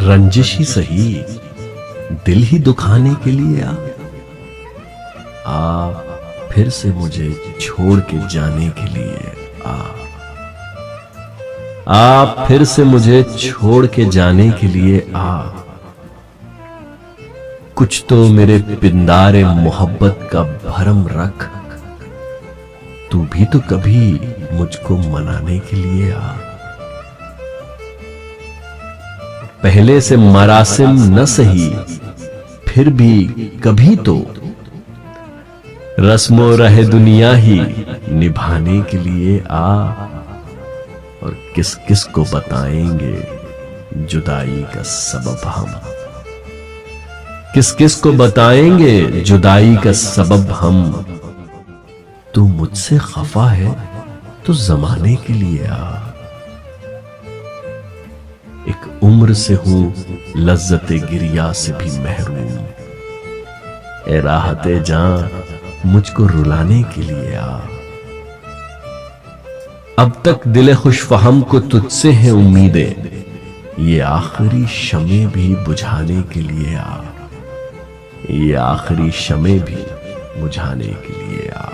रंजिश ही सही, दिल ही दुखाने के लिए आ फिर से मुझे छोड़ के जाने के लिए आ फिर से मुझे छोड़ के जाने के लिए आ। कुछ तो मेरे पिंदारे मोहब्बत का भरम रख, तू भी तो कभी मुझको मनाने के लिए आ। पहले से मरासिम न सही, फिर भी कभी तो रस्मो रहे दुनिया ही निभाने के लिए आ। और किस किस को बताएंगे जुदाई का सबब हम, किस किस को बताएंगे जुदाई का सबब हम। तू मुझसे खफा है तो जमाने के लिए आ। एक उम्र से हूं लज्जते गिरिया से भी महरूम, ए राहते जां मुझको रुलाने के लिए आ। अब तक दिले खुश फहम को तुझसे है उम्मीदें, ये आखिरी शमे भी बुझाने के लिए आ। ये आखिरी शमे भी बुझाने के लिए आ।